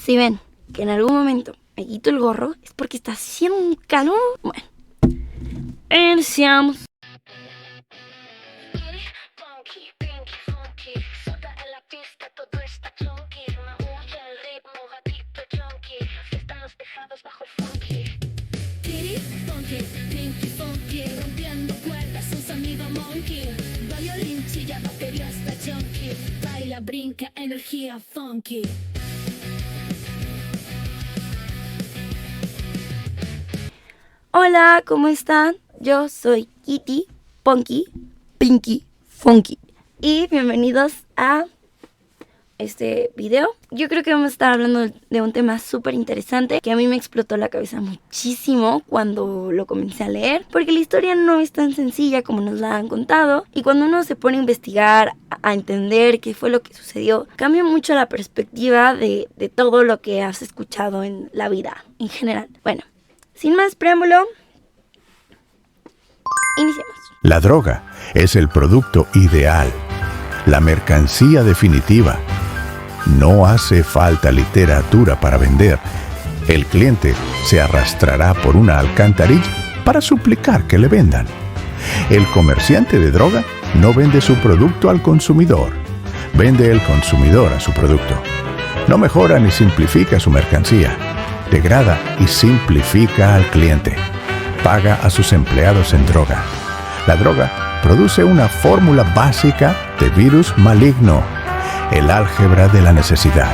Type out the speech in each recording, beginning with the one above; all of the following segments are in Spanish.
Si ven que en algún momento me quito el gorro, es porque está haciendo un calor. Bueno, iniciamos. Rompiendo cuerdas, un sonido monkey. Violín, chilla, batería hasta junkie. Baila, brinca, energía funky. Hola, ¿cómo están? Yo soy Kitty, Punky, Pinky, Funky. Y bienvenidos a este video. Yo creo que vamos a estar hablando de un tema súper interesante que a mí me explotó la cabeza muchísimo cuando lo comencé a leer, porque la historia no es tan sencilla como nos la han contado, y cuando uno se pone a investigar, a entender qué fue lo que sucedió, cambia mucho la perspectiva de todo lo que has escuchado en la vida en general. Bueno, sin más preámbulo, iniciemos. La droga es el producto ideal, la mercancía definitiva. No hace falta literatura para vender. El cliente se arrastrará por una alcantarilla para suplicar que le vendan. El comerciante de droga no vende su producto al consumidor. Vende el consumidor a su producto. No mejora ni simplifica su mercancía. Degrada y simplifica al cliente. Paga a sus empleados en droga. La droga produce una fórmula básica de virus maligno. El álgebra de la necesidad.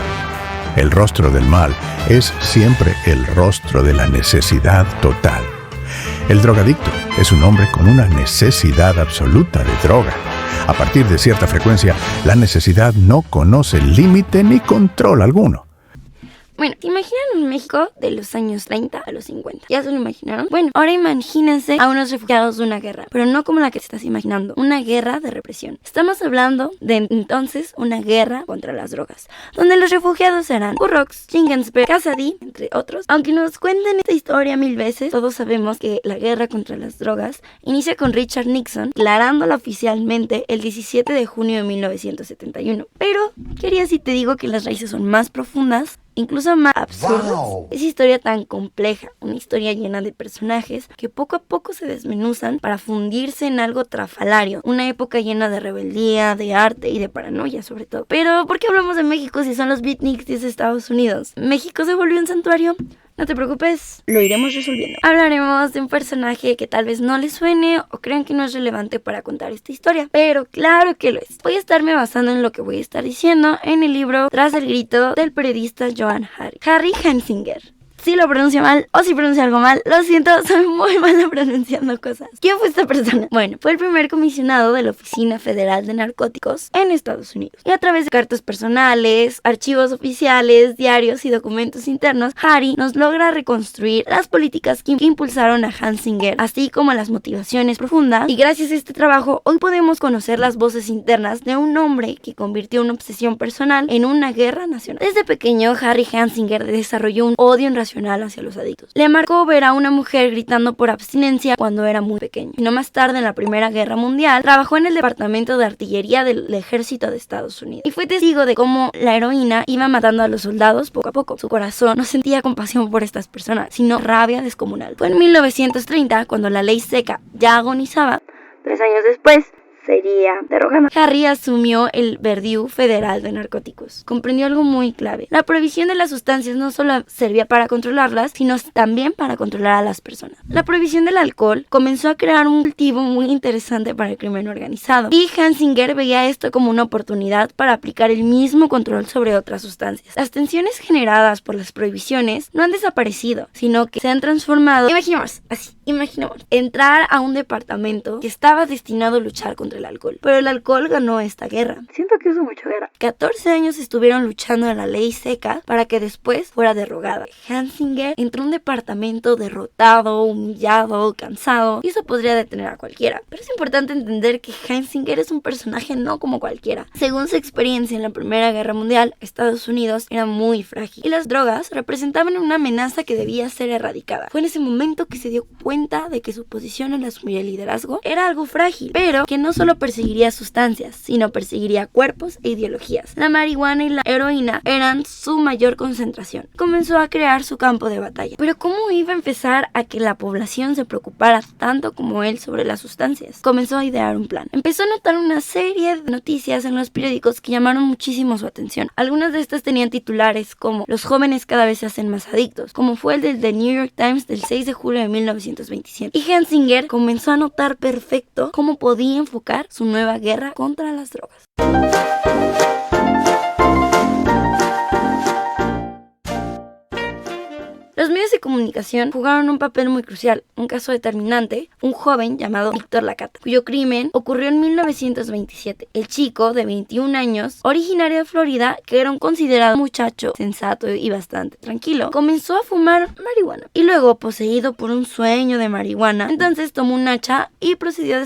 El rostro del mal es siempre el rostro de la necesidad total. El drogadicto es un hombre con una necesidad absoluta de droga. A partir de cierta frecuencia, la necesidad no conoce límite ni control alguno. Bueno, ¿te imaginan un México de los años 30 a los 50? ¿Ya se lo imaginaron? Bueno, ahora imagínense a unos refugiados de una guerra, pero no como la que te estás imaginando, una guerra de represión. Estamos hablando de entonces una guerra contra las drogas, donde los refugiados eran Burroughs, Ginsberg, Cassidy, entre otros. Aunque nos cuenten esta historia 1000 veces, todos sabemos que la guerra contra las drogas inicia con Richard Nixon, declarándola oficialmente el 17 de junio de 1971. Pero, ¿qué harías si te digo que las raíces son más profundas? Incluso más absurdas. Wow. Esa historia tan compleja, una historia llena de personajes que poco a poco se desmenuzan para fundirse en algo trafalario, una época llena de rebeldía, de arte y de paranoia sobre todo. Pero, ¿por qué hablamos de México si son los beatniks de Estados Unidos? ¿México se volvió un santuario? No te preocupes, lo iremos resolviendo. Hablaremos de un personaje que tal vez no les suene o crean que no es relevante para contar esta historia, pero claro que lo es. Voy a estarme basando en lo que voy a estar diciendo en el libro Tras el grito del periodista Joan Hari. Harry Hansinger. Si lo pronuncio mal o si pronuncio algo mal, lo siento, soy muy mala pronunciando cosas. ¿Quién fue esta persona? Bueno, fue el primer comisionado de la Oficina Federal de Narcóticos en Estados Unidos. Y a través de cartas personales, archivos oficiales, diarios y documentos internos, Hari nos logra reconstruir las políticas que impulsaron a Hansinger, así como las motivaciones profundas. Y gracias a este trabajo, hoy podemos conocer las voces internas de un hombre que convirtió una obsesión personal en una guerra nacional. Desde pequeño, Harry Hansinger desarrolló un odio irracional hacia los adictos. Le marcó ver a una mujer gritando por abstinencia cuando era muy pequeño. Y no más tarde, en la Primera Guerra Mundial, trabajó en el Departamento de Artillería del Ejército de Estados Unidos. Y fue testigo de cómo la heroína iba matando a los soldados poco a poco. Su corazón no sentía compasión por estas personas, sino rabia descomunal. Fue en 1930 cuando la ley seca ya agonizaba. 3 años después, sería derogada. Harry asumió el Verdiu Federal de Narcóticos. Comprendió algo muy clave. La prohibición de las sustancias no solo servía para controlarlas, sino también para controlar a las personas. La prohibición del alcohol comenzó a crear un cultivo muy interesante para el crimen organizado. Y Hansinger veía esto como una oportunidad para aplicar el mismo control sobre otras sustancias. Las tensiones generadas por las prohibiciones no han desaparecido, sino que se han transformado. Imaginemos, entrar a un departamento que estaba destinado a luchar contra el alcohol. Pero el alcohol ganó esta guerra. Siento que hizo mucha guerra. 14 años estuvieron luchando en la ley seca para que después fuera derogada. Hansinger entró a un departamento derrotado, humillado, cansado, y eso podría detener a cualquiera. Pero es importante entender que Hansinger es un personaje no como cualquiera. Según su experiencia en la Primera Guerra Mundial, Estados Unidos era muy frágil y las drogas representaban una amenaza que debía ser erradicada. Fue en ese momento que se dio cuenta de que su posición en asumir el liderazgo era algo frágil, pero que no solo solo perseguiría sustancias, sino perseguiría cuerpos e ideologías. La marihuana y la heroína eran su mayor concentración. Comenzó a crear su campo de batalla. Pero ¿cómo iba a empezar a que la población se preocupara tanto como él sobre las sustancias? Comenzó a idear un plan. Empezó a notar una serie de noticias en los periódicos que llamaron muchísimo su atención. Algunas de estas tenían titulares como "Los jóvenes cada vez se hacen más adictos", como fue el del The New York Times del 6 de julio de 1927. Y Hunsinger comenzó a notar perfecto cómo podía enfocar su nueva guerra contra las drogas. Los medios de comunicación jugaron un papel muy crucial. Un caso determinante, un joven llamado Víctor Lacata, cuyo crimen ocurrió en 1927. El chico, de 21 años, originario de Florida, que era un considerado muchacho sensato y bastante tranquilo, comenzó a fumar marihuana. Y luego, poseído por un sueño de marihuana, entonces tomó un hacha y procedió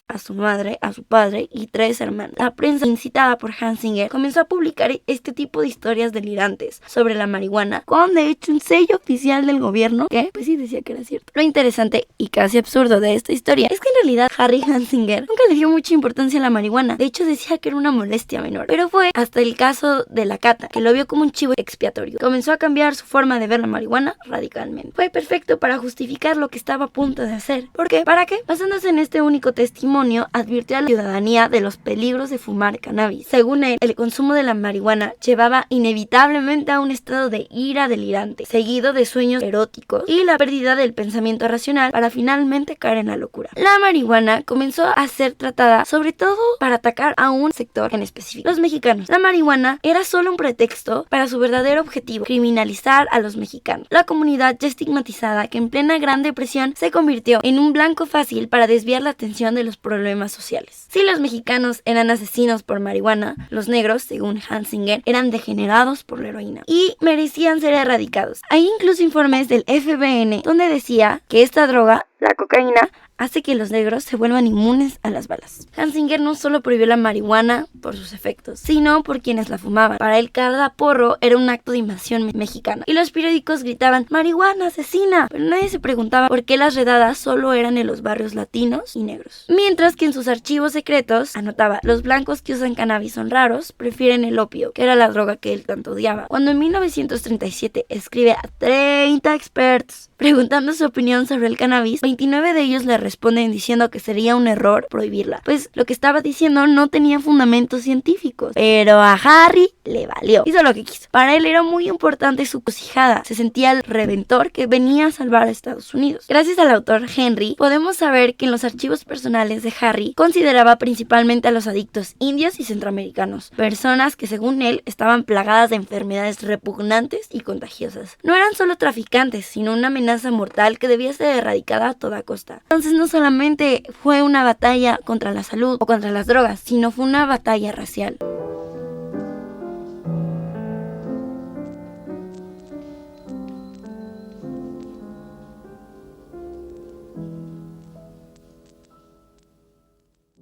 a su madre, a su padre y 3 hermanos. La prensa, incitada por Hunsinger, comenzó a publicar este tipo de historias delirantes sobre la marihuana, con de hecho un sello oficial del gobierno que pues sí decía que era cierto. Lo interesante y casi absurdo de esta historia es que en realidad Harry Hunsinger nunca le dio mucha importancia a la marihuana. De hecho decía que era una molestia menor. Pero fue hasta el caso de Lacata, que lo vio como un chivo expiatorio. Comenzó a cambiar su forma de ver la marihuana radicalmente. Fue perfecto para justificar lo que estaba a punto de hacer. ¿Por qué? ¿Para qué? Basándose en este único testimonio, advirtió a la ciudadanía de los peligros de fumar cannabis. Según él, el consumo de la marihuana llevaba inevitablemente a un estado de ira delirante, seguido de sueños eróticos y la pérdida del pensamiento racional para finalmente caer en la locura. La marihuana comenzó a ser tratada sobre todo para atacar a un sector en específico, los mexicanos. La marihuana era solo un pretexto para su verdadero objetivo, criminalizar a los mexicanos. La comunidad ya estigmatizada, que en plena Gran Depresión se convirtió en un blanco fácil para desviar la atención de los problemas sociales. Si los mexicanos eran asesinos por marihuana, los negros, según Hunsinger, eran degenerados por la heroína y merecían ser erradicados. Hay incluso informes del FBN donde decía que esta droga, la cocaína, hace que los negros se vuelvan inmunes a las balas. Hunsinger no solo prohibió la marihuana por sus efectos, sino por quienes la fumaban. Para él, cada porro era un acto de invasión mexicana. Y los periódicos gritaban "marihuana asesina", pero nadie se preguntaba por qué las redadas solo eran en los barrios latinos y negros. Mientras que en sus archivos secretos anotaba: "Los blancos que usan cannabis son raros, prefieren el opio", que era la droga que él tanto odiaba. Cuando en 1937 escribe a 30 expertos preguntando su opinión sobre el cannabis, 29 de ellos le responden diciendo que sería un error prohibirla, pues lo que estaba diciendo no tenía fundamentos científicos. Pero a Harry le valió, hizo lo que quiso. Para él era muy importante su crucijada, se sentía el redentor que venía a salvar a Estados Unidos. Gracias al autor Henry, podemos saber que en los archivos personales de Harry consideraba principalmente a los adictos indios y centroamericanos, personas que según él estaban plagadas de enfermedades repugnantes y contagiosas. No eran solo traficantes, sino una amenaza mortal que debía ser erradicada a toda costa. Entonces no solamente fue una batalla contra la salud o contra las drogas, sino fue una batalla racial.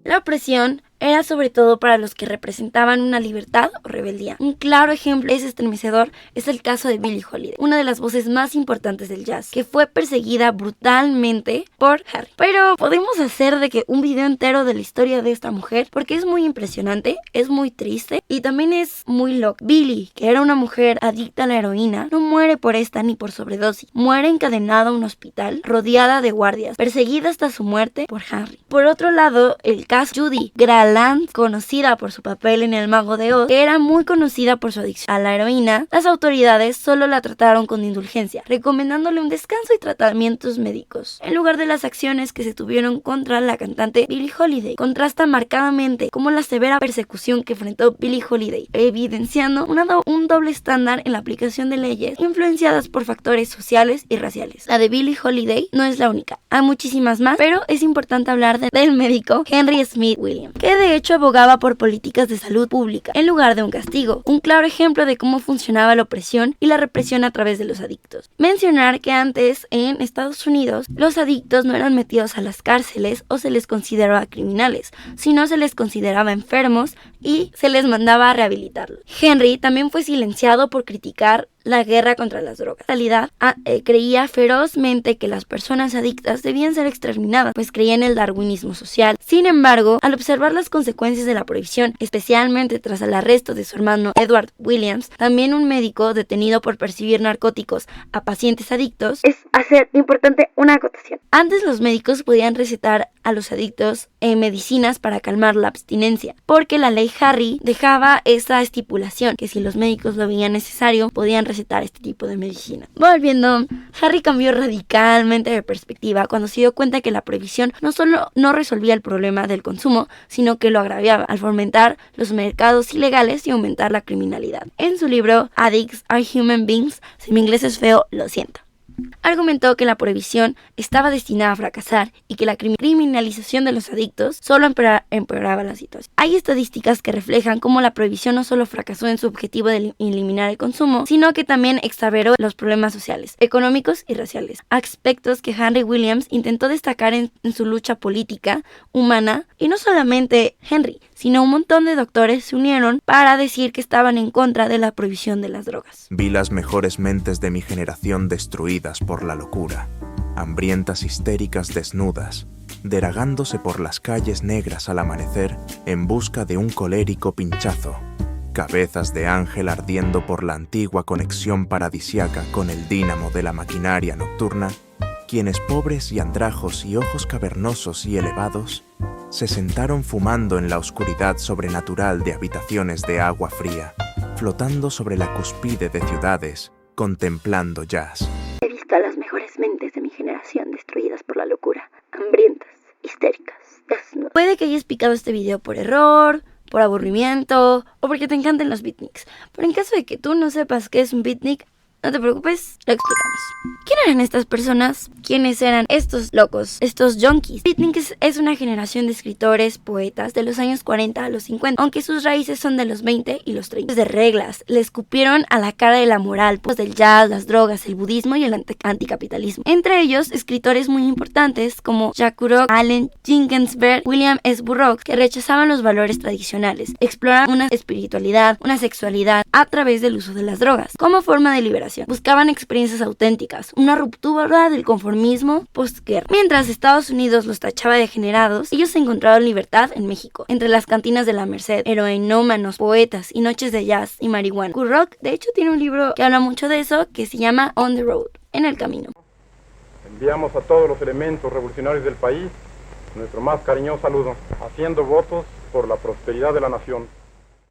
La opresión era sobre todo para los que representaban una libertad o rebeldía. Un claro ejemplo estremecedor es el caso de Billie Holiday, una de las voces más importantes del jazz, que fue perseguida brutalmente por Harry. Pero podemos hacer de que un video entero de la historia de esta mujer, porque es muy impresionante, es muy triste y también es muy loca. Billie, que era una mujer adicta a la heroína, no muere por esta ni por sobredosis, muere encadenada a un hospital, rodeada de guardias, perseguida hasta su muerte por Harry. Por otro lado, el caso Judy Garland, conocida por su papel en El Mago de Oz, era muy conocida por su adicción a la heroína. Las autoridades solo la trataron con indulgencia, recomendándole un descanso y tratamientos médicos, en lugar de las acciones que se tuvieron contra la cantante Billie Holiday. Contrasta marcadamente como la severa persecución que enfrentó Billie Holiday, evidenciando un doble estándar en la aplicación de leyes influenciadas por factores sociales y raciales. La de Billie Holiday no es la única, hay muchísimas más, pero es importante hablar del médico Henry Smith Williams, que de hecho abogaba por políticas de salud pública en lugar de un castigo, un claro ejemplo de cómo funcionaba la opresión y la represión a través de los adictos. Mencionar que antes en Estados Unidos los adictos no eran metidos a las cárceles o se les consideraba criminales, sino se les consideraba enfermos y se les mandaba a rehabilitarlos. Henry también fue silenciado por criticar la guerra contra las drogas. En realidad, creía ferozmente que las personas adictas debían ser exterminadas, pues creía en el darwinismo social. Sin embargo, al observar las consecuencias de la prohibición, especialmente tras el arresto de su hermano Edward Williams, también un médico detenido por percibir narcóticos a pacientes adictos, es hacer importante una acotación. Antes los médicos podían recetar a los adictos medicinas para calmar la abstinencia, porque la ley Harry dejaba esa estipulación, que si los médicos lo veían necesario, podían recetar este tipo de medicina. Volviendo, Harry cambió radicalmente de perspectiva cuando se dio cuenta que la prohibición no solo no resolvía el problema del consumo, sino que lo agraviaba al fomentar los mercados ilegales y aumentar la criminalidad. En su libro Addicts Are Human Beings, si mi inglés es feo, lo siento, argumentó que la prohibición estaba destinada a fracasar y que la criminalización de los adictos solo empeoraba la situación. Hay estadísticas que reflejan cómo la prohibición no solo fracasó en su objetivo de eliminar el consumo, sino que también exacerbó los problemas sociales, económicos y raciales, aspectos que Henry Williams intentó destacar en su lucha política, humana, y no solamente Henry, sino un montón de doctores se unieron para decir que estaban en contra de la prohibición de las drogas. Vi las mejores mentes de mi generación destruidas por la locura, hambrientas, histéricas, desnudas, deragándose por las calles negras al amanecer en busca de un colérico pinchazo, cabezas de ángel ardiendo por la antigua conexión paradisiaca con el dínamo de la maquinaria nocturna, quienes pobres y andrajos y ojos cavernosos y elevados se sentaron fumando en la oscuridad sobrenatural de habitaciones de agua fría, flotando sobre la cúspide de ciudades, contemplando jazz. He visto a las mejores mentes de mi generación destruidas por la locura, hambrientas, histéricas, desnudas. Puede que hayas picado este video por error, por aburrimiento o porque te encantan los beatniks, pero en caso de que tú no sepas qué es un beatnik, no te preocupes, lo explicamos. ¿Quién eran estas personas? ¿Quiénes eran estos locos, estos junkies? Beatniks es una generación de escritores, poetas de los años 40 a los 50, aunque sus raíces son de los 20 y los 30. De reglas, le escupieron a la cara de la moral, pues del jazz, las drogas, el budismo y el anticapitalismo. Entre ellos, escritores muy importantes como Jack Kerouac, Allen Ginsberg, William S. Burroughs, que rechazaban los valores tradicionales, exploraban una espiritualidad, una sexualidad a través del uso de las drogas, como forma de liberación. Buscaban experiencias auténticas, una ruptura del conformismo postguerra. Mientras Estados Unidos los tachaba de degenerados, ellos encontraron libertad en México, entre las cantinas de la Merced, heroinómanos, poetas y noches de jazz y marihuana. Kerouac, de hecho, tiene un libro que habla mucho de eso, que se llama On the Road, en el camino. Enviamos a todos los elementos revolucionarios del país nuestro más cariñoso saludo, haciendo votos por la prosperidad de la nación.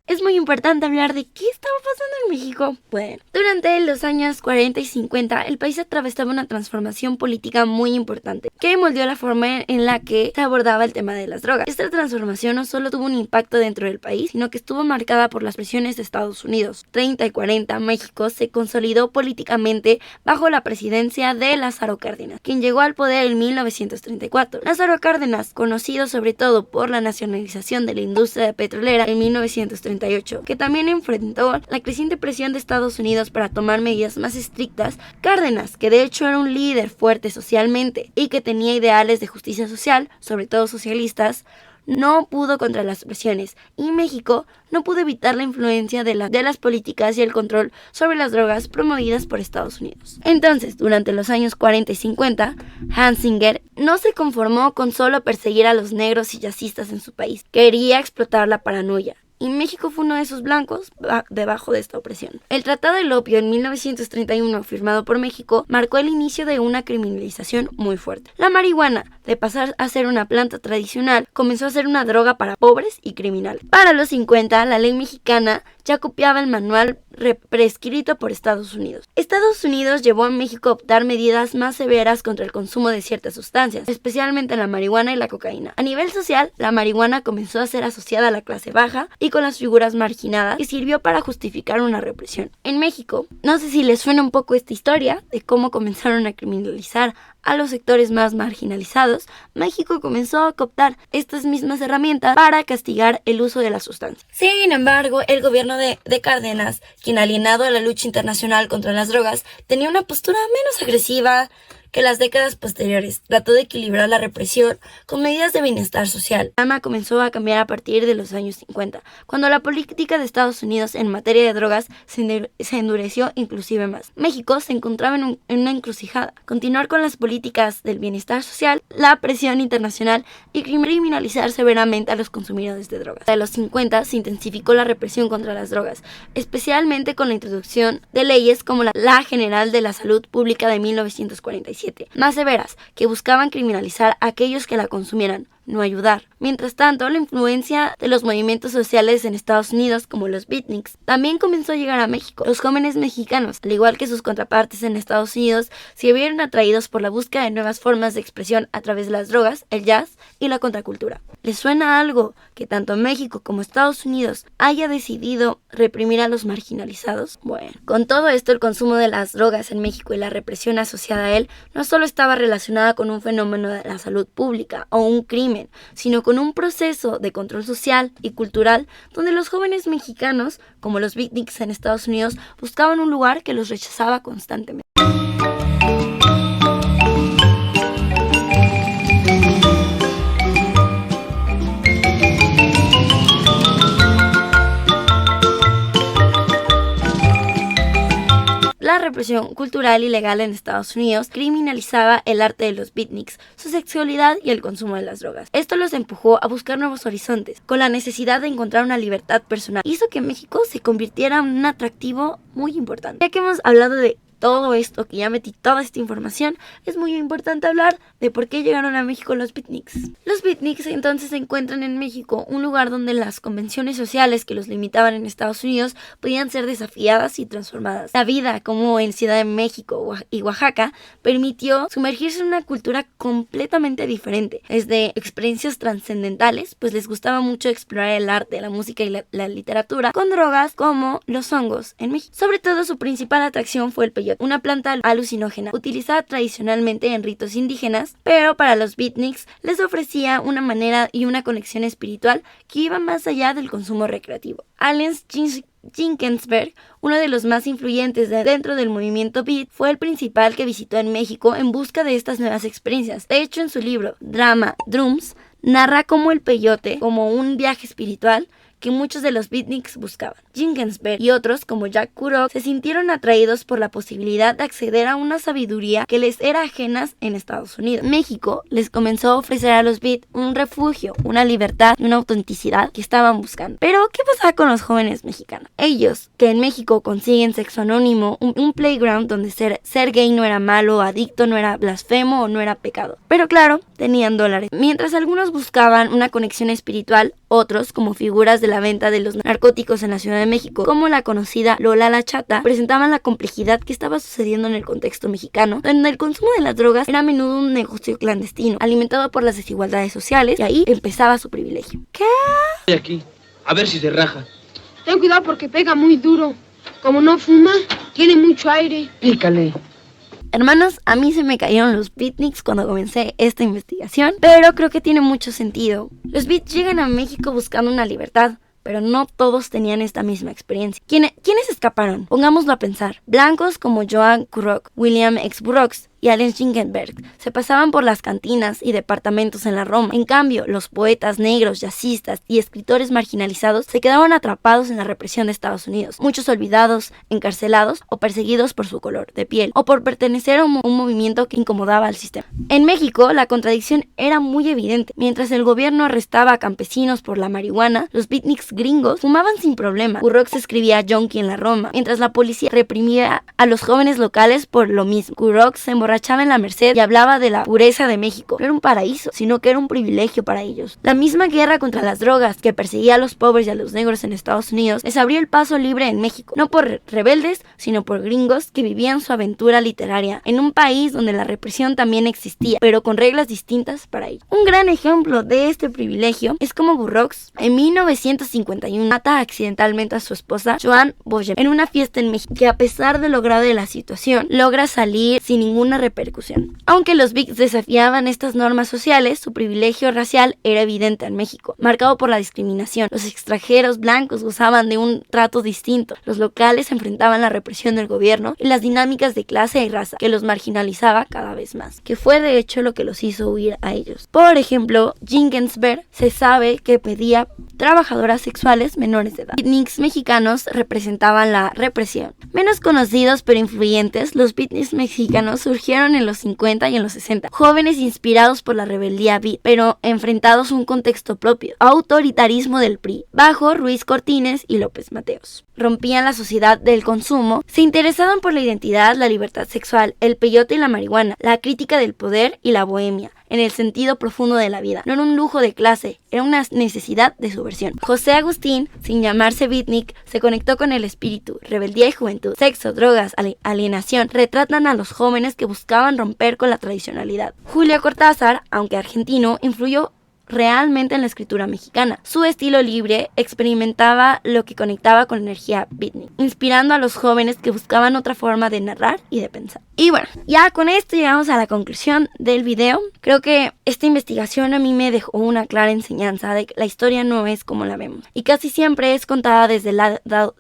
Es muy importante hablar de qué estaba pasando en México. Bueno, durante los años 40 y 50, el país atravesaba una transformación política muy importante, que moldeó la forma en la que se abordaba el tema de las drogas. Esta transformación no solo tuvo un impacto dentro del país, sino que estuvo marcada por las presiones de Estados Unidos. 30 y 40, México se consolidó políticamente bajo la presidencia de Lázaro Cárdenas, quien llegó al poder en 1934. Lázaro Cárdenas, conocido sobre todo por la nacionalización de la industria petrolera en 1938, que también enfrentó la creciente presión de Estados Unidos para tomar medidas más estrictas. Cárdenas, que de hecho era un líder fuerte socialmente y que tenía ideales de justicia social, sobre todo socialistas, no pudo contra las presiones, y México no pudo evitar la influencia de las políticas y el control sobre las drogas promovidas por Estados Unidos. Entonces, durante los años 40 y 50, Hansinger no se conformó con solo perseguir a los negros y jazzistas en su país. Quería explotar la paranoia, y México fue uno de esos blancos debajo de esta opresión. El Tratado del Opio en 1931, firmado por México, marcó el inicio de una criminalización muy fuerte. La marihuana, de pasar a ser una planta tradicional, comenzó a ser una droga para pobres y criminales. Para los 50, la ley mexicana ya copiaba el manual prescrito por Estados Unidos. Estados Unidos llevó a México a optar medidas más severas contra el consumo de ciertas sustancias, especialmente la marihuana y la cocaína. A nivel social, la marihuana comenzó a ser asociada a la clase baja y con las figuras marginadas, y sirvió para justificar una represión. En México, no sé si les suena un poco esta historia de cómo comenzaron a criminalizar a los sectores más marginalizados. México comenzó a cooptar estas mismas herramientas para castigar el uso de las sustancias. Sin embargo, el gobierno de Cárdenas, quien alienado a la lucha internacional contra las drogas, tenía una postura menos agresiva, que las décadas posteriores trató de equilibrar la represión con medidas de bienestar social. El panorama comenzó a cambiar a partir de los años 50, cuando la política de Estados Unidos en materia de drogas se endureció inclusive más. México se encontraba en una encrucijada: continuar con las políticas del bienestar social, la presión internacional y criminalizar severamente a los consumidores de drogas. En los 50 se intensificó la represión contra las drogas, especialmente con la introducción de leyes como la General de la Salud Pública de 1947, más severas, que buscaban criminalizar a aquellos que la consumieran, no ayudar. Mientras tanto, la influencia de los movimientos sociales en Estados Unidos, como los beatniks, también comenzó a llegar a México. Los jóvenes mexicanos, al igual que sus contrapartes en Estados Unidos, se vieron atraídos por la búsqueda de nuevas formas de expresión a través de las drogas, el jazz y la contracultura. ¿Les suena algo que tanto México como Estados Unidos haya decidido reprimir a los marginalizados? Bueno, con todo esto, el consumo de las drogas en México y la represión asociada a él no solo estaba relacionada con un fenómeno de la salud pública o un crimen, sino con un proceso de control social y cultural donde los jóvenes mexicanos, como los beatniks en Estados Unidos, buscaban un lugar que los rechazaba constantemente. La represión cultural y legal en Estados Unidos criminalizaba el arte de los beatniks, su sexualidad y el consumo de las drogas. Esto los empujó a buscar nuevos horizontes, con la necesidad de encontrar una libertad personal. Hizo que México se convirtiera en un atractivo muy importante. Ya que hemos hablado de todo esto, que ya metí toda esta información, es muy importante hablar de por qué llegaron a México los beatniks. Los beatniks entonces se encuentran en México, un lugar donde las convenciones sociales que los limitaban en Estados Unidos podían ser desafiadas y transformadas. La vida, como en Ciudad de México y Oaxaca, permitió sumergirse en una cultura completamente diferente. Desde experiencias trascendentales, pues les gustaba mucho explorar el arte, la música y la literatura, con drogas como los hongos en México. Sobre todo, su principal atracción fue el peyote, una planta alucinógena utilizada tradicionalmente en ritos indígenas, pero para los beatniks les ofrecía una manera y una conexión espiritual que iba más allá del consumo recreativo. Allen Ginsberg, uno de los más influyentes dentro del movimiento beat, fue el principal que visitó en México en busca de estas nuevas experiencias. De hecho, en su libro Drama Drums, narra cómo el peyote, como un viaje espiritual que muchos de los beatniks buscaban. Ginsberg y otros, como Jack Kerouac, se sintieron atraídos por la posibilidad de acceder a una sabiduría que les era ajena en Estados Unidos. México les comenzó a ofrecer a los beat un refugio, una libertad y una autenticidad que estaban buscando. Pero, ¿qué pasaba con los jóvenes mexicanos? Ellos, que en México consiguen sexo anónimo, un playground donde ser gay no era malo, adicto no era blasfemo o no era pecado. Pero claro, tenían dólares. Mientras algunos buscaban una conexión espiritual, otros, como figuras de la venta de los narcóticos en la Ciudad de México, como la conocida Lola la Chata, presentaban la complejidad que estaba sucediendo en el contexto mexicano, donde el consumo de las drogas era a menudo un negocio clandestino, alimentado por las desigualdades sociales, y ahí empezaba su privilegio. ¿Qué? Estoy aquí, a ver si se raja. Ten cuidado porque pega muy duro. Como no fuma, tiene mucho aire. Pícale. Hermanos, a mí se me cayeron los beatniks cuando comencé esta investigación, pero creo que tiene mucho sentido. Los beats llegan a México buscando una libertad, pero no todos tenían esta misma experiencia. ¿Quiénes escaparon? Pongámoslo a pensar. Blancos como Joan Kerouac, William X. Burroughs y Allen Ginsberg se pasaban por las cantinas y departamentos en la Roma. En cambio, los poetas negros, jazzistas y escritores marginalizados se quedaban atrapados en la represión de Estados Unidos, muchos olvidados, encarcelados o perseguidos por su color de piel o por pertenecer a un movimiento que incomodaba al sistema. En México, la contradicción era muy evidente. Mientras el gobierno arrestaba a campesinos por la marihuana, los beatniks gringos fumaban sin problema. Burroughs escribía Yonki en la Roma, mientras la policía reprimía a los jóvenes locales por lo mismo. Burroughs se emborrachaba en la Merced y hablaba de la pureza de México. No era un paraíso, sino que era un privilegio para ellos. La misma guerra contra las drogas que perseguía a los pobres y a los negros en Estados Unidos les abrió el paso libre en México, no por rebeldes, sino por gringos que vivían su aventura literaria en un país donde la represión también existía, pero con reglas distintas para ellos. Un gran ejemplo de este privilegio es como Burroughs, en 1951, mata accidentalmente a su esposa, Joan Boyem, en una fiesta en México, que a pesar de lo grave de la situación, logra salir sin ninguna una repercusión. Aunque los Beats desafiaban estas normas sociales, su privilegio racial era evidente en México, marcado por la discriminación. Los extranjeros blancos gozaban de un trato distinto. Los locales enfrentaban la represión del gobierno y las dinámicas de clase y raza, que los marginalizaba cada vez más, que fue de hecho lo que los hizo huir a ellos. Por ejemplo, Ginsberg se sabe que pedía trabajadoras sexuales menores de edad. Beatniks mexicanos representaban la represión. Menos conocidos pero influyentes, los beatniks mexicanos surgieron en los 50 y en los 60, jóvenes inspirados por la rebeldía beat, pero enfrentados a un contexto propio, autoritarismo del PRI, bajo Ruiz Cortines y López Mateos. Rompían la sociedad del consumo, se interesaban por la identidad, la libertad sexual, el peyote y la marihuana, la crítica del poder y la bohemia, en el sentido profundo de la vida. No era un lujo de clase, era una necesidad de subversión. José Agustín, sin llamarse beatnik, se conectó con el espíritu, rebeldía y juventud. Sexo, drogas, alienación, retratan a los jóvenes que buscaban romper con la tradicionalidad. Julio Cortázar, aunque argentino, influyó realmente en la escritura mexicana. Su estilo libre experimentaba lo que conectaba con la energía beatnik, inspirando a los jóvenes que buscaban otra forma de narrar y de pensar. Y bueno, ya con esto llegamos a la conclusión del video. Creo que esta investigación a mí me dejó una clara enseñanza de que la historia no es como la vemos, y casi siempre es contada desde el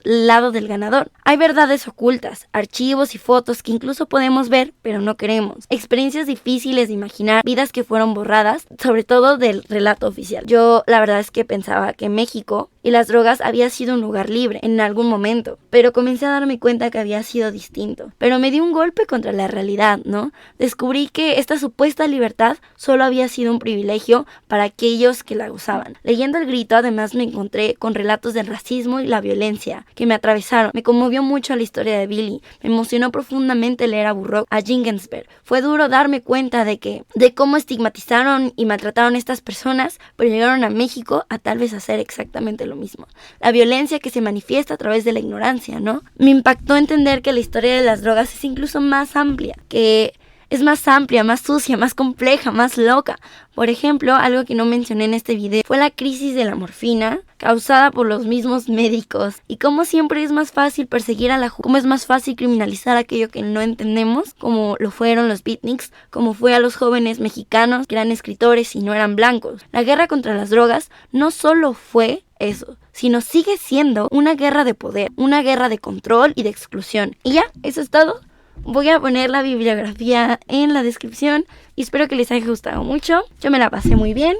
lado del ganador. Hay verdades ocultas, archivos y fotos que incluso podemos ver, pero no queremos. Experiencias difíciles de imaginar, vidas que fueron borradas, sobre todo del relato oficial. Yo la verdad es que pensaba que México y las drogas había sido un lugar libre en algún momento, pero comencé a darme cuenta que había sido distinto. Pero me dio un golpe contra la realidad, ¿no? Descubrí que esta supuesta libertad solo había sido un privilegio para aquellos que la gozaban. Leyendo El Grito, además me encontré con relatos del racismo y la violencia que me atravesaron. Me conmovió mucho la historia de Billy. Me emocionó profundamente leer a Burroughs, a Ginsberg. Fue duro darme cuenta de cómo estigmatizaron y maltrataron a estas personas, pero llegaron a México a tal vez hacer exactamente lo mismo. La violencia que se manifiesta a través de la ignorancia, ¿no? Me impactó entender que la historia de las drogas es incluso más amplia, que es más amplia, más sucia, más compleja, más loca. Por ejemplo, algo que no mencioné en este video fue la crisis de la morfina causada por los mismos médicos, y cómo siempre es más fácil perseguir a cómo es más fácil criminalizar aquello que no entendemos, como lo fueron los beatniks, como fue a los jóvenes mexicanos que eran escritores y no eran blancos. La guerra contra las drogas no solo fue eso, sino sigue siendo una guerra de poder, una guerra de control y de exclusión. Y ya, eso es todo. Voy a poner la bibliografía en la descripción y espero que les haya gustado mucho. Yo me la pasé muy bien.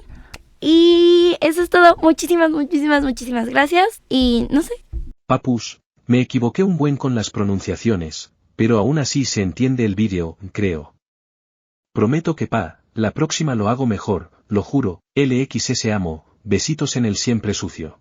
Y eso es todo. Muchísimas gracias. Y no sé. Papus, me equivoqué un buen con las pronunciaciones, pero aún así se entiende el vídeo, creo. Prometo que la próxima lo hago mejor, lo juro. LXS amo, besitos en el siempre sucio.